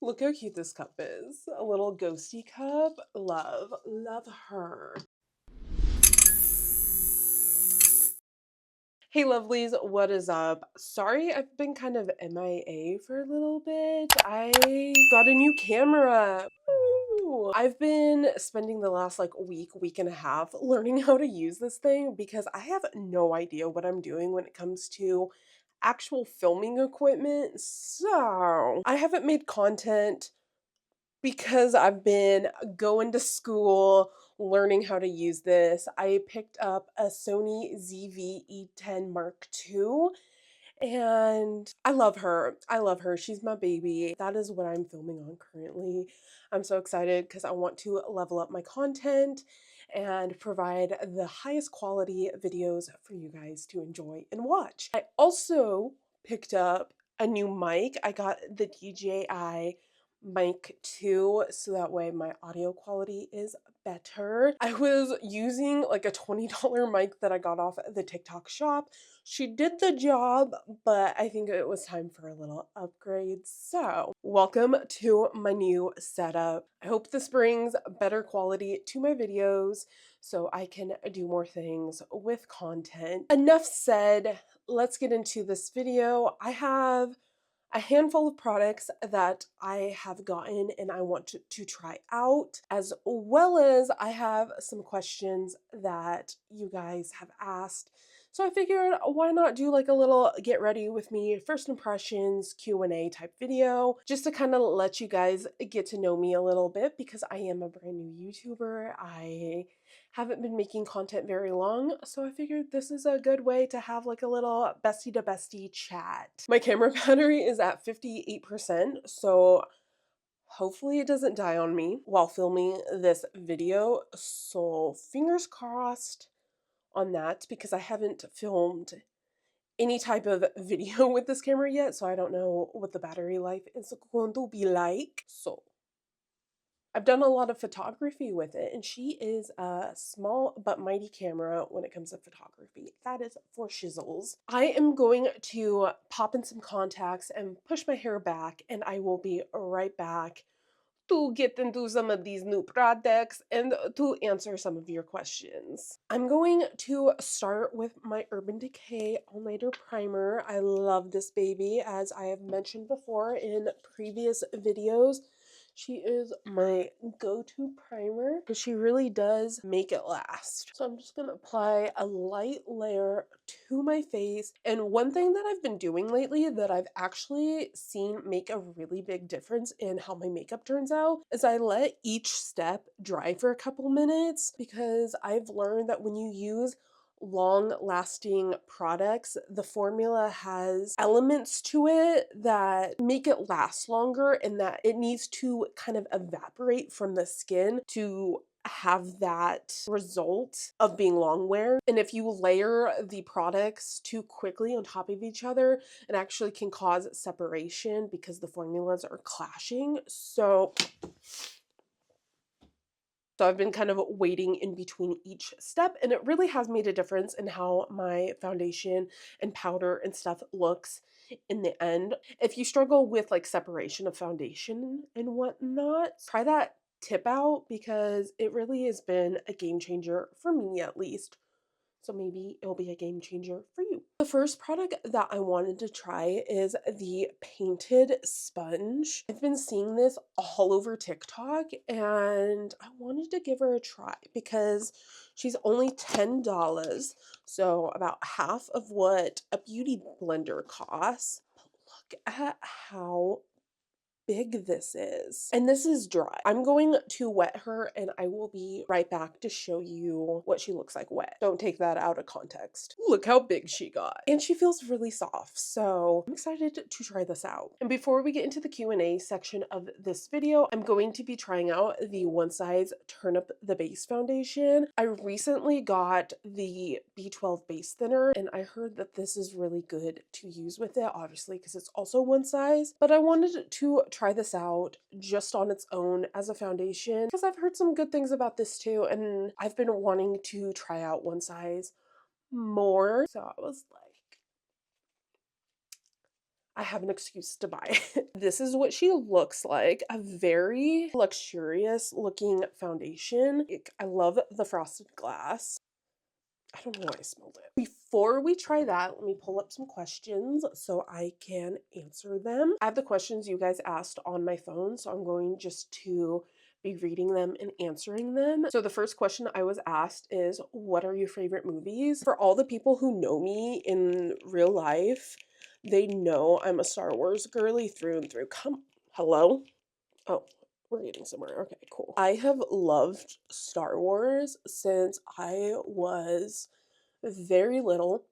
Look how cute this cup is. A little ghosty cup. Love, love her. Hey lovelies, what is up? Sorry I've been kind of MIA for a little bit. I got a new camera. Woo! I've been spending the last week and a half learning how to use this thing because I have no idea what I'm doing when it comes to actual filming equipment. So I haven't made content because I've been going to school, learning how to use this. I picked up a Sony ZV-E10 Mark II and I love her. I love her. She's my baby. That is what I'm filming on currently. I'm so excited because I want to level up my content and provide the highest quality videos for you guys to enjoy and watch. I also picked up a new mic. I got the DJI Mic 2 so that way my audio quality is better. I was using like a $20 mic that I got off the TikTok shop. She did the job, but I think it was time for a little upgrade. So, welcome to my new setup. I hope this brings better quality to my videos so I can do more things with content. Enough said, let's get into this video. I have a handful of products that I have gotten and I want to try out, as well as I have some questions that you guys have asked. So I figured why not do like a little get ready with me first impressions Q&A type video just to kind of let you guys get to know me a little bit because I am a brand new YouTuber. I haven't been making content very long, so I figured this is a good way to have like a little bestie to bestie chat. My camera battery is at 58%, so hopefully it doesn't die on me while filming this video. So fingers crossed on that because I haven't filmed any type of video with this camera yet, so I don't know what the battery life is going to be like. So I've done a lot of photography with it, and she is a small but mighty camera when it comes to photography. That is for shizzles. I am going to pop in some contacts and push my hair back, and I will be right back to get into some of these new products and to answer some of your questions. I'm going to start with my Urban Decay All-Nighter Primer. I love this baby, as I have mentioned before in previous videos. She is my go-to primer because she really does make it last. So I'm just going to apply a light layer to my face. And one thing that I've been doing lately that I've actually seen make a really big difference in how my makeup turns out is I let each step dry for a couple minutes because I've learned that when you use long lasting products, the formula has elements to it that make it last longer and that it needs to kind of evaporate from the skin to have that result of being long wear. And if you layer the products too quickly on top of each other, it actually can cause separation because the formulas are clashing. So I've been kind of waiting in between each step, and it really has made a difference in how my foundation and powder and stuff looks in the end. If you struggle with like separation of foundation and whatnot, try that tip out because it really has been a game changer for me at least. So maybe it'll be a game changer for you. The first product that I wanted to try is the Painted Sponge. I've been seeing this all over TikTok and I wanted to give her a try because she's only $10, so about half of what a beauty blender costs. But look at how big this is. And this is dry. I'm going to wet her and I will be right back to show you what she looks like wet. Don't take that out of context. Look how big she got. And she feels really soft, so I'm excited to try this out. And before we get into the Q&A section of this video, I'm going to be trying out the One Size Turn Up the Base foundation. I recently got the B12 base thinner and I heard that this is really good to use with it, obviously because it's also one size, but I wanted to try this out just on its own as a foundation because I've heard some good things about this too, and I've been wanting to try out One Size more. So I was like, I have an excuse to buy it. This is what she looks like. A very luxurious looking foundation. I love the frosted glass. I don't know why I smelled it. Before we try that, let me pull up some questions so I can answer them. I have the questions you guys asked on my phone, so I'm going just to be reading them and answering them. So the first question I was asked is, what are your favorite movies? For all the people who know me in real life, they know I'm a Star Wars girly through and through. Hello? Oh, we're getting somewhere. Okay, cool. I have loved Star Wars since I was very little.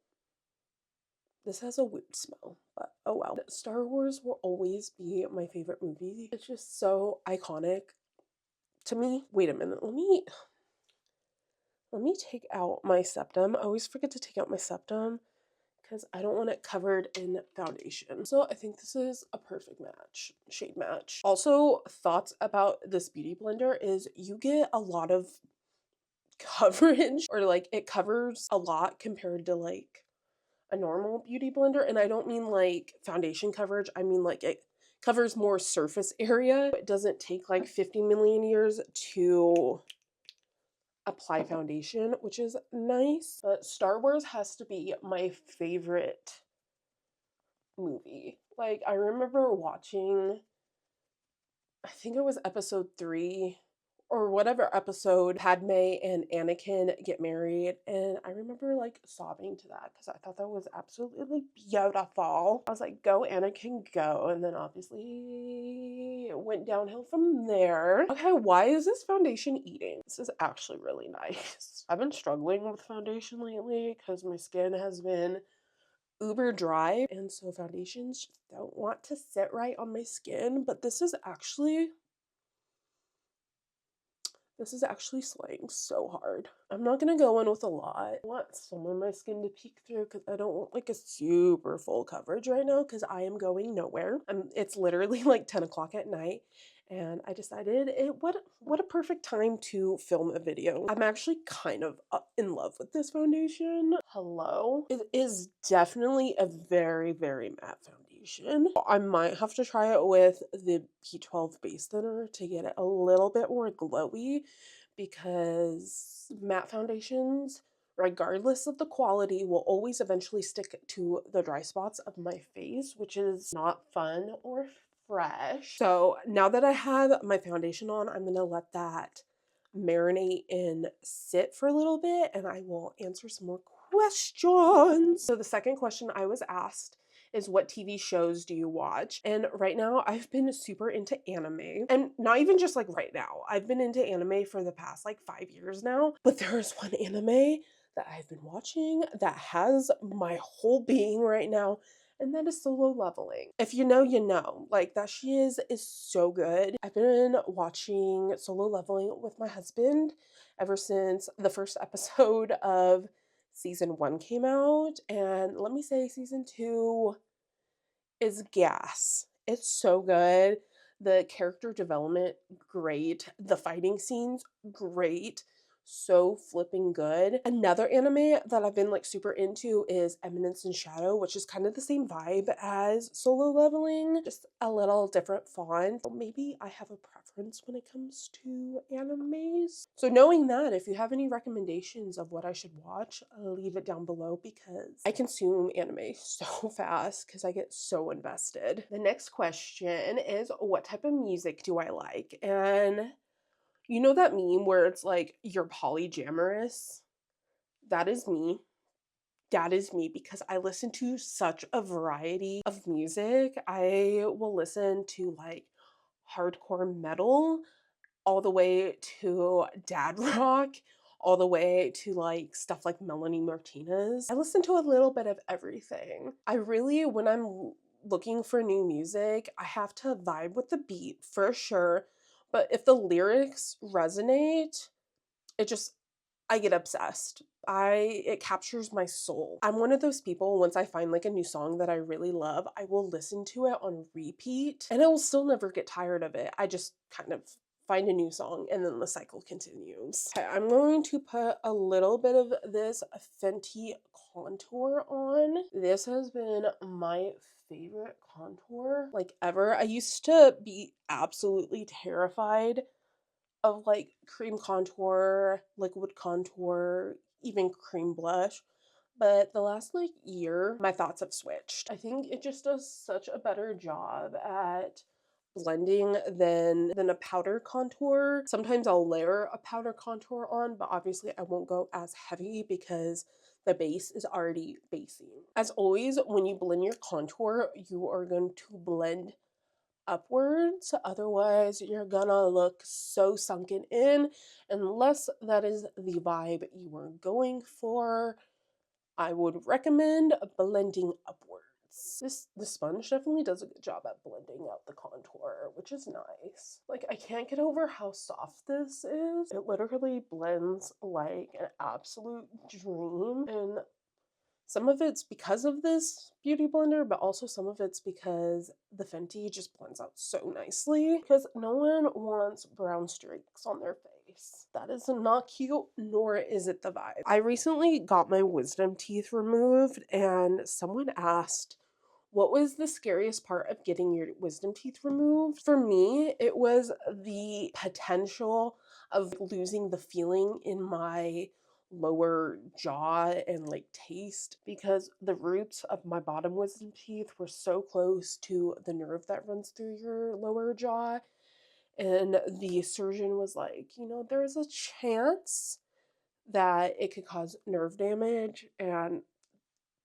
This has a weird smell, but oh well. Star Wars will always be my favorite movie. It's just so iconic to me. Wait a minute. Let me take out my septum. I always forget to take out my septum because I don't want it covered in foundation. So I think this is a perfect match, shade match. Also, thoughts about this beauty blender is you get a lot of coverage, or like it covers a lot compared to like a normal beauty blender. And I don't mean like foundation coverage, I mean like it covers more surface area. It doesn't take like 50 million years to apply foundation, which is nice. But Star Wars has to be my favorite movie. Like, I remember watching, I think it was episode 3 or whatever episode, Padme and Anakin get married, and I remember like sobbing to that because I thought that was absolutely beautiful. I was like, go Anakin, go. And then obviously it went downhill from there. Okay, why is this foundation eating? This is actually really nice. I've been struggling with foundation lately because my skin has been uber dry, and so foundations just don't want to sit right on my skin. But this is actually slaying so hard. I'm not gonna go in with a lot. I want some of my skin to peek through because I don't want like a super full coverage right now because I am going nowhere. It's literally like 10 o'clock at night, and I decided what a perfect time to film a video. I'm actually kind of in love with this foundation. Hello. It is definitely a very, very matte foundation. I might have to try it with the P12 base thinner to get it a little bit more glowy, because matte foundations, regardless of the quality, will always eventually stick to the dry spots of my face, which is not fun or fresh. So now that I have my foundation on, I'm gonna let that marinate and sit for a little bit, and I will answer some more questions. So the second question I was asked is, what TV shows do you watch? And right now I've been super into anime, and not even just like right now. I've been into anime for the past like 5 years now, but there is one anime that I've been watching that has my whole being right now, and that is Solo Leveling. If you know, you know. Like, that she is so good. I've been watching Solo Leveling with my husband ever since the first episode of season 1 came out, and let me say season 2 is gas. It's so good. The character development, great. The fighting scenes, great. So flipping good. Another anime that I've been like super into is Eminence in Shadow, which is kind of the same vibe as Solo Leveling, just a little different font. Maybe I have a preference when it comes to animes. So knowing that, if you have any recommendations of what I should watch, leave it down below because I consume anime so fast because I get so invested. The next question is, what type of music do I like? And you know that meme where it's like, you're polyamorous? That is me. That is me, because I listen to such a variety of music. I will listen to like hardcore metal, all the way to dad rock, all the way to like stuff like Melanie Martinez. I listen to a little bit of everything. I really, when I'm looking for new music, I have to vibe with the beat for sure. But if the lyrics resonate, it just, I get obsessed. It captures my soul. I'm one of those people, once I find like a new song that I really love, I will listen to it on repeat and I will still never get tired of it. I just kind of find a new song and then the cycle continues. Okay, I'm going to put a little bit of this Fenty contour on. This has been my favorite contour like ever. I used to be absolutely terrified of like cream contour, liquid contour, even cream blush. But the last like year, my thoughts have switched. I think it just does such a better job at blending than a powder contour. Sometimes I'll layer a powder contour on, but obviously I won't go as heavy because the base is already basing. As always, when you blend your contour, you are going to blend upwards. Otherwise, you're gonna look so sunken in. Unless that is the vibe you are going for, I would recommend blending upwards. The sponge definitely does a good job at blending out the contour, which is nice. Like, I can't get over how soft this is. It literally blends like an absolute dream. And some of it's because of this beauty blender, but also some of it's because the Fenty just blends out so nicely. Because no one wants brown streaks on their face. That is not cute, nor is it the vibe. I recently got my wisdom teeth removed, and someone asked, what was the scariest part of getting your wisdom teeth removed? For me, it was the potential of losing the feeling in my lower jaw and like taste, because the roots of my bottom wisdom teeth were so close to the nerve that runs through your lower jaw. And the surgeon was like, there's a chance that it could cause nerve damage, and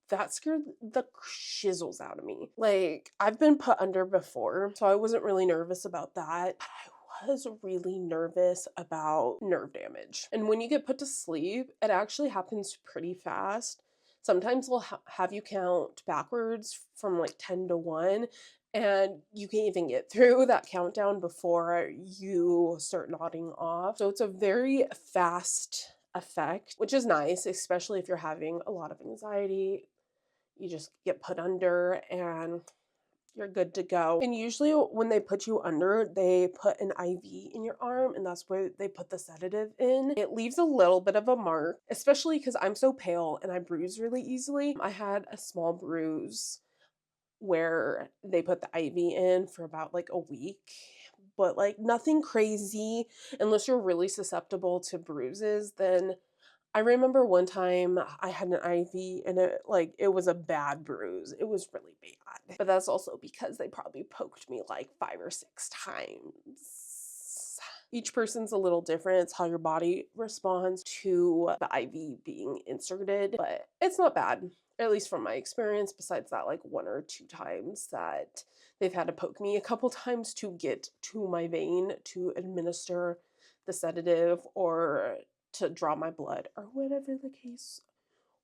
that scared the shizzles out of me. Like, I've been put under before, so I wasn't really nervous about that. But I was really nervous about nerve damage. And when you get put to sleep, it actually happens pretty fast. Sometimes we'll have you count backwards from like 10 to 1, and you can't even get through that countdown before you start nodding off. So it's a very fast effect, which is nice, especially if you're having a lot of anxiety. You just get put under and you're good to go. And usually when they put you under, they put an IV in your arm, and that's where they put the sedative in. It leaves a little bit of a mark, especially because I'm so pale and I bruise really easily. I had a small bruise where they put the IV in for about like a week, but like nothing crazy. Unless you're really susceptible to bruises, then I remember one time I had an IV, and it was a bad bruise. It was really bad. But that's also because they probably poked me like 5 or 6 times. Each person's a little different. It's how your body responds to the IV being inserted, but it's not bad, at least from my experience, besides that like 1 or 2 times that they've had to poke me a couple times to get to my vein to administer the sedative or to draw my blood or whatever the case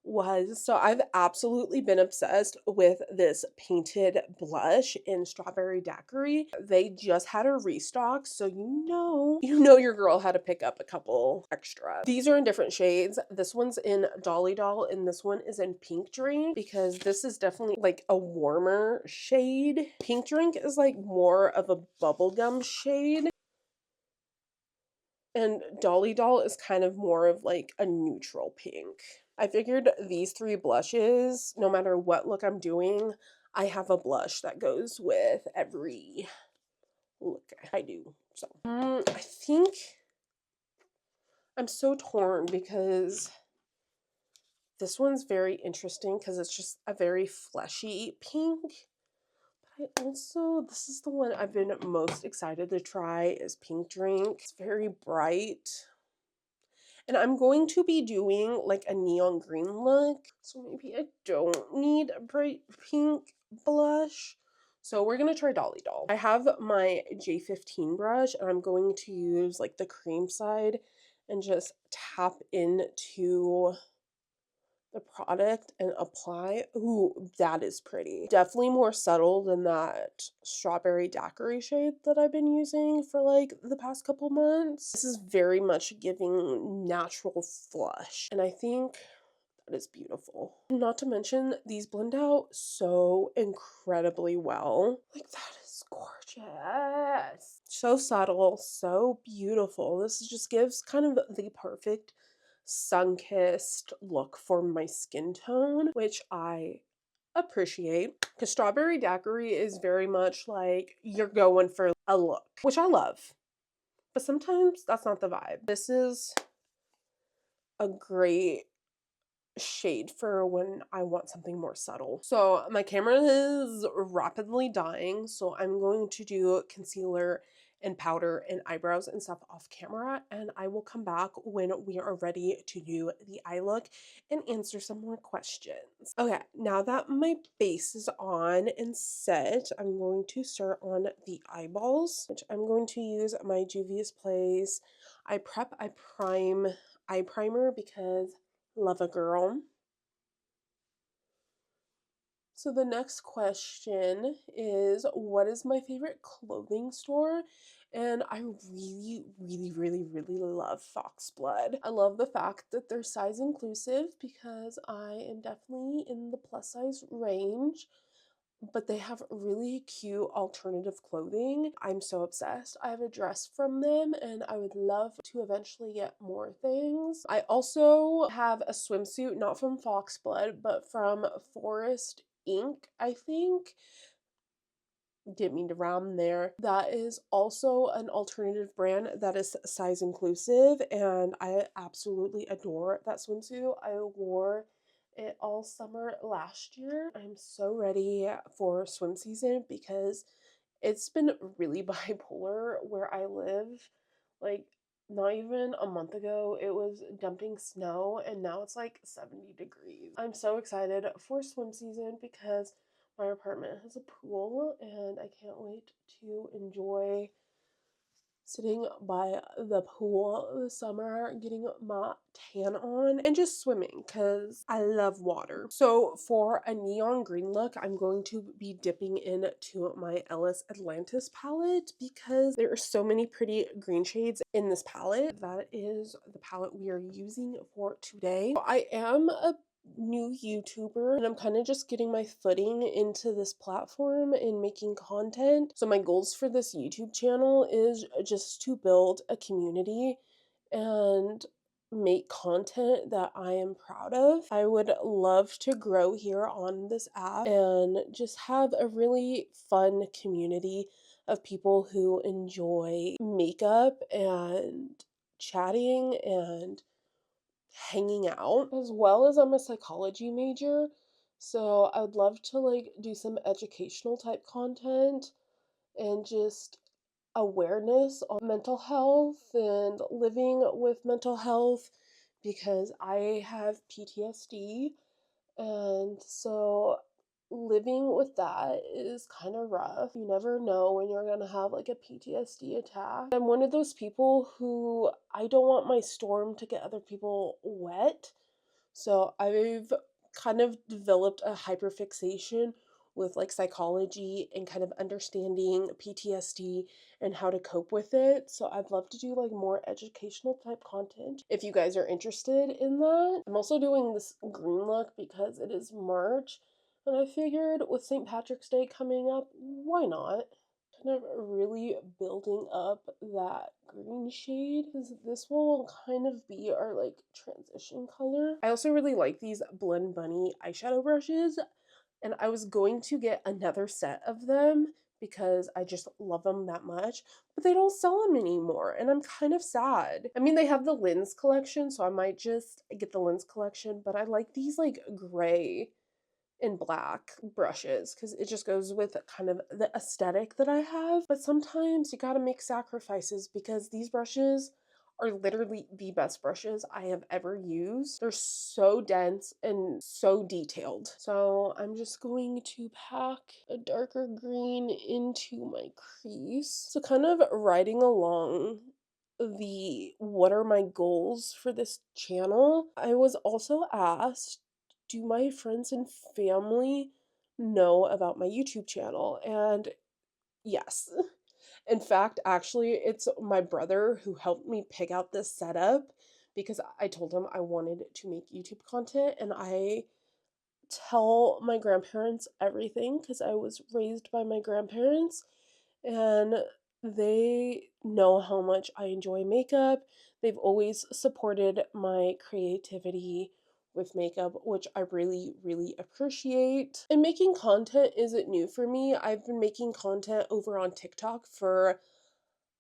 was. So I've absolutely been obsessed with this painted blush in Strawberry Daiquiri. They just had a restock, so you know your girl had to pick up a couple extra. These are in different shades. This one's in Dolly Doll and this one is in Pink Drink, because this is definitely like a warmer shade. Pink Drink is like more of a bubblegum shade. And Dolly Doll is kind of more of like a neutral pink. I figured these 3 blushes, no matter what look I'm doing, I have a blush that goes with every look I do. So, I think I'm so torn because this one's very interesting because it's just a very fleshy pink. This is the one I've been most excited to try is Pink Drink. It's very bright. And I'm going to be doing like a neon green look. So maybe I don't need a bright pink blush. So we're going to try Dolly Doll. I have my J15 brush and I'm going to use like the cream side and just tap into the product and apply. Ooh, that is pretty. Definitely more subtle than that Strawberry Daiquiri shade that I've been using for like the past couple months. This is very much giving natural flush, and I think that is beautiful. Not to mention, these blend out so incredibly well. Like, that is gorgeous. So subtle, so beautiful. This just gives kind of the perfect sun-kissed look for my skin tone, which I appreciate, because strawberry daiquiri is very much like you're going for a look, which I love. But sometimes that's not the vibe. This is a great shade for when I want something more subtle. So my camera is rapidly dying, so I'm going to do concealer and powder and eyebrows and stuff off camera, and I will come back when we are ready to do the eye look and answer some more questions. Okay, now that my base is on and set, I'm going to start on the eyeballs, which I'm going to use my Juvia's Place Eye Prep Eye Prime eye primer because love a girl. So the next question is, what is my favorite clothing store? And I really love Foxblood. I love the fact that they're size inclusive because I am definitely in the plus size range, but they have really cute alternative clothing. I'm so obsessed. I have a dress from them and I would love to eventually get more things. I also have a swimsuit, not from Foxblood, but from Forest Inc., I think. Didn't mean to round there. That is also an alternative brand that is size inclusive, and I absolutely adore that swimsuit. I wore it all summer last year. I'm so ready for swim season because it's been really bipolar where I live. Like, not even a month ago, it was dumping snow, and now it's like 70 degrees. I'm so excited for swim season because my apartment has a pool, and I can't wait to enjoy sitting by the pool this summer, getting my tan on, and just swimming because I love water. So for a neon green look, I'm going to be dipping into my Ellis Atlantis palette because there are so many pretty green shades in this palette. That is the palette we are using for today. I am a new YouTuber and I'm kind of just getting my footing into this platform and making content. So my goals for this YouTube channel is just to build a community and make content that I am proud of. I would love to grow here on this app and just have a really fun community of people who enjoy makeup and chatting and hanging out, as well as I'm a psychology major. So I would love to like do some educational type content and just awareness on mental health and living with mental health because I have PTSD, and so living with that is kind of rough. You never know when you're going to have like a PTSD attack. I'm one of those people who I don't want my storm to get other people wet. So I've kind of developed a hyperfixation with like psychology and kind of understanding PTSD and how to cope with it. So I'd love to do like more educational type content if you guys are interested in that. I'm also doing this green look because it is March and I figured with St. Patrick's Day coming up, why not? Kind of really building up that green shade because this will kind of be our like transition color. I also really like these Blend Bunny eyeshadow brushes, and I was going to get another set of them because I just love them that much, but they don't sell them anymore, and I'm kind of sad. I mean, they have the Lens collection, so I might just get the Lens collection, but I like these like gray and black brushes because it just goes with kind of the aesthetic that I have. But sometimes you gotta make sacrifices because these brushes are literally the best brushes I have ever used. They're so dense and so detailed. So I'm just going to pack a darker green into my crease. So kind of riding along the what are my goals for this channel, I was also asked, do my friends and family know about my YouTube channel? And yes. In fact, actually, it's my brother who helped me pick out this setup because I told him I wanted to make YouTube content, and I tell my grandparents everything because I was raised by my grandparents and they know how much I enjoy makeup. They've always supported my creativity with makeup, which I really, really appreciate. And making content isn't new for me. I've been making content over on TikTok for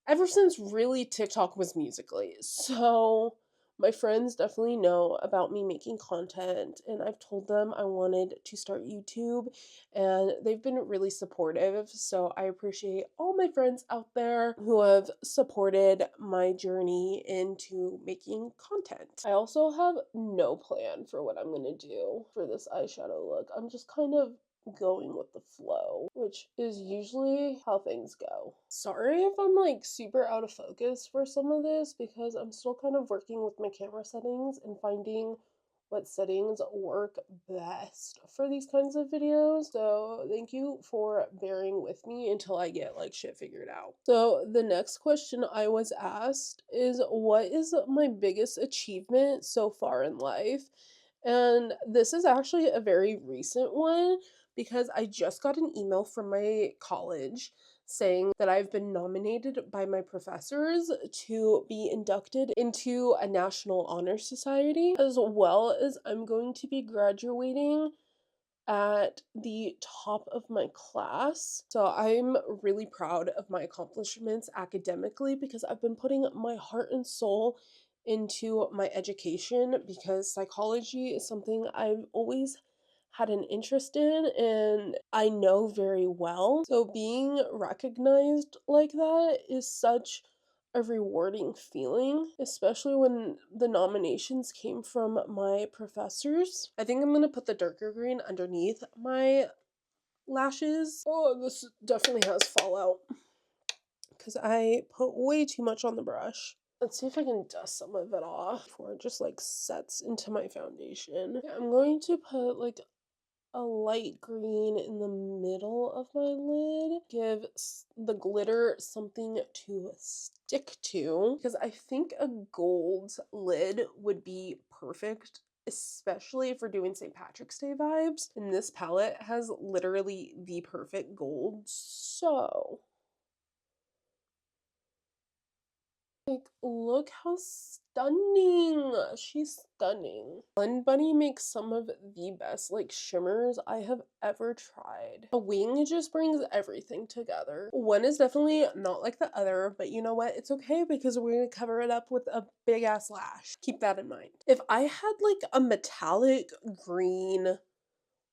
ever since really TikTok was Musically. So my friends definitely know about me making content, and I've told them I wanted to start YouTube, and they've been really supportive. So I appreciate all my friends out there who have supported my journey into making content. I also have no plan for what I'm gonna do for this eyeshadow look. I'm just kind of going with the flow, which is usually how things go. Sorry if I'm like super out of focus for some of this because I'm still kind of working with my camera settings and finding what settings work best for these kinds of videos. So thank you for bearing with me until I get like shit figured out. So the next question I was asked is, what is my biggest achievement so far in life? And this is actually a very recent one because I just got an email from my college saying that I've been nominated by my professors to be inducted into a National Honor Society, as well as I'm going to be graduating at the top of my class. So I'm really proud of my accomplishments academically because I've been putting my heart and soul into my education because psychology is something I've always had an interest in and I know very well. So being recognized like that is such a rewarding feeling, especially when the nominations came from my professors. I think I'm gonna put the darker green underneath my lashes. Oh, this definitely has fallout because I put way too much on the brush. Let's see if I can dust some of it off before it just like sets into my foundation. I'm going to put like a light green in the middle of my lid. Give the glitter something to stick to because I think a gold lid would be perfect, especially if we're doing St. Patrick's Day vibes. And this palette has literally the perfect gold. So like, look how stunning. She's stunning. Blend Bunny makes some of the best, like, shimmers I have ever tried. A wing just brings everything together. One is definitely not like the other, but you know what? It's okay because we're gonna cover it up with a big-ass lash. Keep that in mind. If I had, like, a metallic green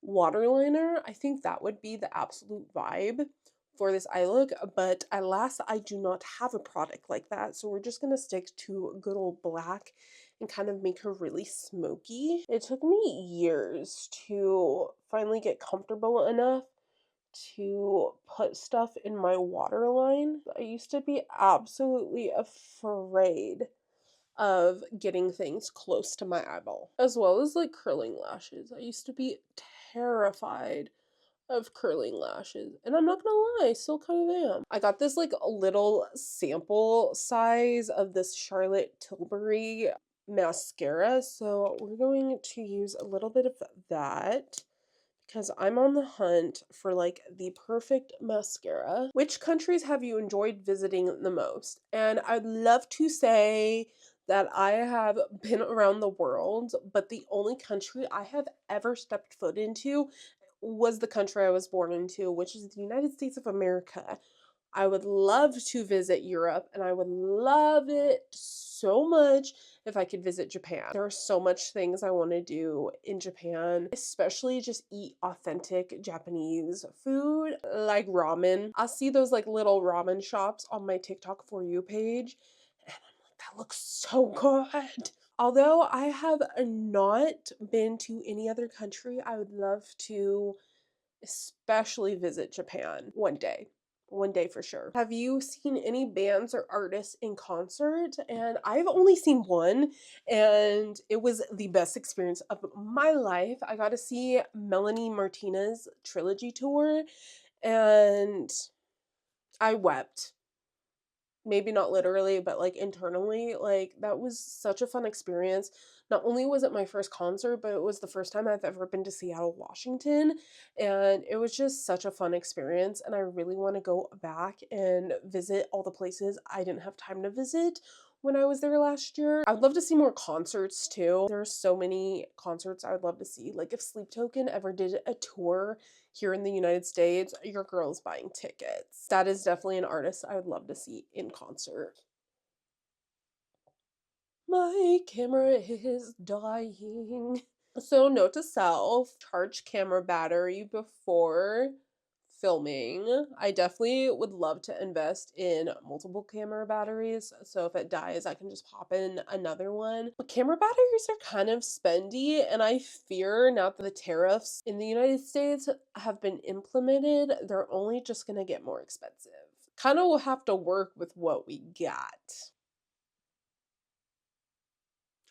waterliner, I think that would be the absolute vibe for this eye look, but alas, I do not have a product like that, so we're just gonna stick to good old black and kind of make her really smoky. It took me years to finally get comfortable enough to put stuff in my waterline. I used to be absolutely afraid of getting things close to my eyeball, as well as like curling lashes. I used to be terrified of curling lashes, and I'm not gonna lie, I still kind of am. I got this like a little sample size of this Charlotte Tilbury mascara, so we're going to use a little bit of that because I'm on the hunt for like the perfect mascara. Which countries have you enjoyed visiting the most? And I'd love to say that I have been around the world, but the only country I have ever stepped foot into was the country I was born into, which is the United States of America. I would love to visit Europe and I would love it so much if I could visit Japan. There are so much things I want to do in Japan, especially just eat authentic Japanese food like ramen. I see those like little ramen shops on my TikTok For You page and I'm like, that looks so good. Although I have not been to any other country, I would love to especially visit Japan one day. One day for sure. Have you seen any bands or artists in concert? And I've only seen one, and it was the best experience of my life. I got to see Melanie Martinez Trilogy Tour, and I wept. Maybe not literally, but like internally, like that was such a fun experience. Not only was it my first concert, but it was the first time I've ever been to Seattle, Washington, and it was just such a fun experience. And I really want to go back and visit all the places I didn't have time to visit when I was there last year. I would love to see more concerts too. There are so many concerts I would love to see. Like if Sleep Token ever did a tour here in the United States, your girl's buying tickets. That is definitely an artist I would love to see in concert. My camera is dying. So note to self, charge camera battery before filming. I definitely would love to invest in multiple camera batteries. So if it dies, I can just pop in another one. But camera batteries are kind of spendy, and I fear now that the tariffs in the United States have been implemented, they're only just gonna get more expensive. Kind of will have to work with what we got.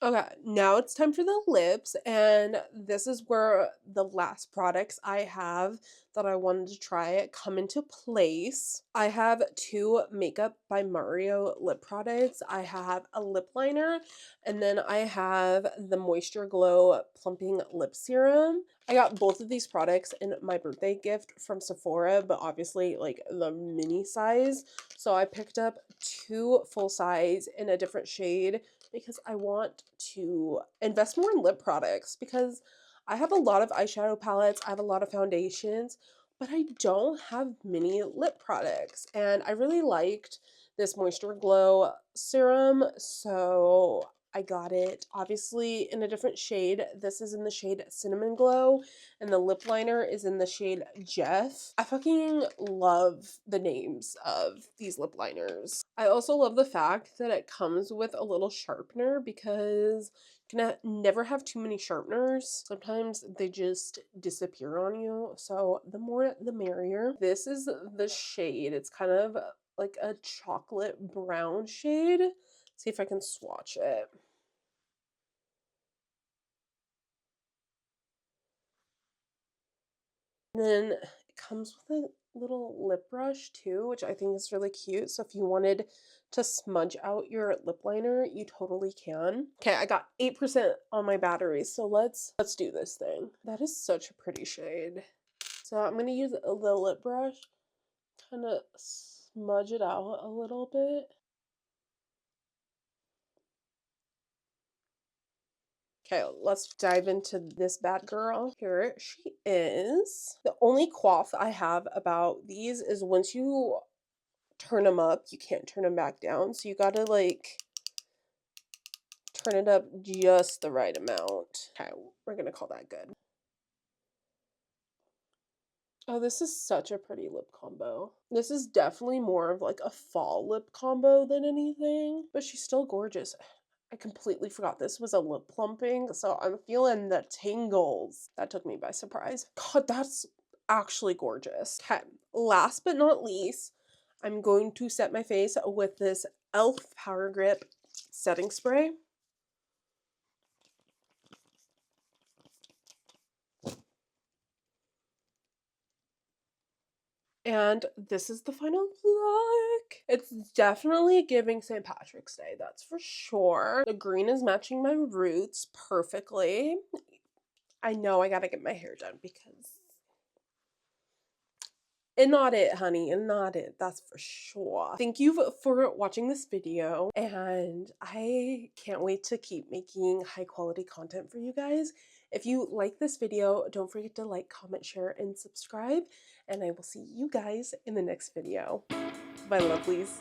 Okay, now it's time for the lips, and this is where the last products I have that I wanted to try come into place. I have two Makeup by Mario lip products. I have a lip liner, and then I have the Moisture Glow Plumping Lip Serum. I got both of these products in my birthday gift from Sephora, but obviously like the mini size. So I picked up two full size in a different shade because I want to invest more in lip products because I have a lot of eyeshadow palettes, I have a lot of foundations, but I don't have many lip products. And I really liked this Moisture Glow serum, so I got it obviously in a different shade. This is in the shade Cinnamon Glow, and the lip liner is in the shade Jeff. I fucking love the names of these lip liners. I also love the fact that it comes with a little sharpener because you can never have too many sharpeners. Sometimes they just disappear on you. So the more the merrier. This is the shade. It's kind of like a chocolate brown shade. See if I can swatch it. And then it comes with a little lip brush too, which I think is really cute. So if you wanted to smudge out your lip liner, you totally can. Okay, I got 8% on my battery, so let's do this thing. That is such a pretty shade. So I'm gonna use the lip brush, kind of smudge it out a little bit. Okay, let's dive into this bad girl. Here she is. The only quaff I have about these is once you turn them up, you can't turn them back down. So you gotta like turn it up just the right amount. Okay, we're gonna call that good. Oh, this is such a pretty lip combo. This is definitely more of like a fall lip combo than anything, but she's still gorgeous. I completely forgot this was a lip plumping, so I'm feeling the tingles. That took me by surprise. God, that's actually gorgeous. Okay, last but not least, I'm going to set my face with this e.l.f. Power Grip setting spray. And this is the final look. It's definitely giving St. Patrick's Day, that's for sure. The green is matching my roots perfectly. I know I gotta get my hair done because and not it, honey, and not it, that's for sure. Thank you for watching this video, and I can't wait to keep making high quality content for you guys. If you like this video, don't forget to like, comment, share, and subscribe, and I will see you guys in the next video. Bye, lovelies.